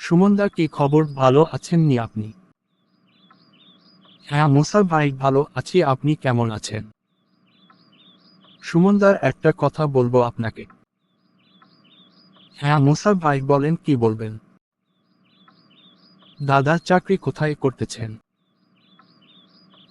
সুমনদা, কি খবর? ভালো আছেননি আপনি? হ্যাঁ মুসা ভাই, ভালো আছি। আপনি কেমন আছেন? সুমনদার একটা কথা বলবো আপনাকে। হ্যাঁ মুসা ভাই, বলেন, কি বলবেন? দাদা চাকরি কোথায় করতেছেন?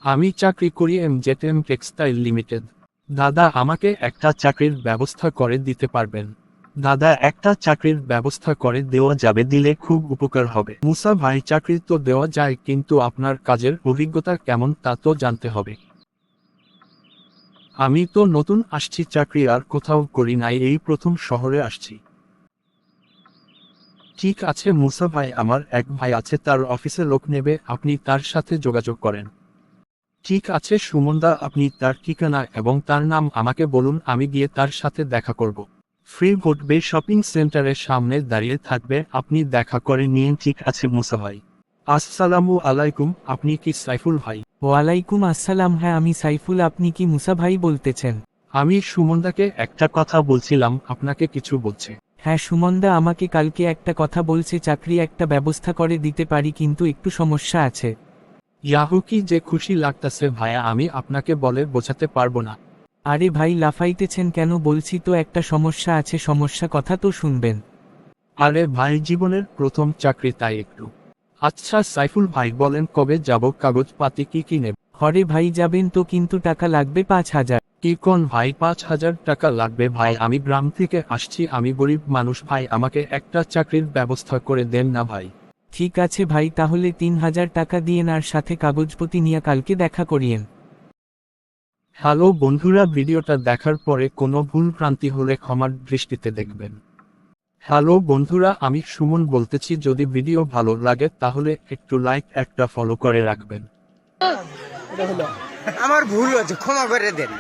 আমি চাকরি করি এমজেডএম টেক্সটাইল লিমিটেড। দাদা, আমাকে একটা চাকরির ব্যবস্থা করে দিতে পারবেন? দাদা, একটা চাকরির ব্যবস্থা করে দেওয়া যাবে, দিলে খুব উপকার হবে। মুসা ভাই, চাকরি তো দেওয়া যায়, কিন্তু আপনার কাজের অভিজ্ঞতা কেমন তা তো জানতে হবে। আমি তো নতুন আসছি, চাকরি আর কোথাও করি নাই, এই প্রথম শহরে আসছি। ঠিক আছে মুসা ভাই, আমার এক ভাই আছে, তার অফিসে লোক নেবে, আপনি তার সাথে যোগাযোগ করেন। ঠিক আছে সুমনদা, আপনি তার ঠিকানা এবং তার নাম আমাকে বলুন, আমি গিয়ে তার সাথে দেখা করব। ফ্রি ঘটবে, শপিং সেন্টারের সামনে দাঁড়িয়ে থাকবে, আপনি দেখা করে নিন। ঠিক আছে মুসা ভাই। আসসালামু আলাইকুম, আপনি কি সাইফুল ভাই? ওয়ালাইকুম আসসালাম। হ্যাঁ আমি সাইফুল, আপনি কি মুসা ভাই বলতেছেন? আমি সুমনদাকে একটা কথা বলছিলাম, আপনাকে কিছু বলছে। হ্যাঁ সুমনদা আমাকে কালকে একটা কথা বলছে, চাকরি একটা ব্যবস্থা করে দিতে পারি, কিন্তু একটু সমস্যা আছে। ইয়াহু, কি যে খুশি লাগতাছে ভাইয়া, আমি আপনাকে বলে বোঝাতে পারবো না। আরে ভাই লাফাইতেছেন কেন? বলছি তো একটা সমস্যা আছে, সমস্যা কথা তো শুনবেন। আরে ভাই, জীবনের প্রথম চাকরি, তাই একটু। আচ্ছা সাইফুল ভাই, বলেন কবে যাব, কাগজপাতি কি কি নেব? হরে ভাই যাবেন তো, কিন্তু টাকা লাগবে 5,000। কি কোন ভাই, 5,000 টাকা লাগবে? ভাই আমি গ্রাম থেকে আসছি, আমি গরিব মানুষ ভাই, আমাকে একটা চাকরির ব্যবস্থা করে দেন না ভাই। ঠিক আছে ভাই, তাহলে 3,000 টাকা দিয়েন আর সাথে কাগজপতি নিয়ে কালকে দেখা করিয়েন। হ্যালো বন্ধুরা, ভিডিওটা দেখার পরে কোনো ভুল ভ্রান্তি হলে ক্ষমার দৃষ্টিতে দেখবেন। হ্যালো বন্ধুরা, আমি সুমন বলতেছি, যদি ভিডিও ভালো লাগে তাহলে একটু লাইক, একটা ফলো করে রাখবেন। আমার ভুল হচ্ছে, ক্ষমা করে দেন।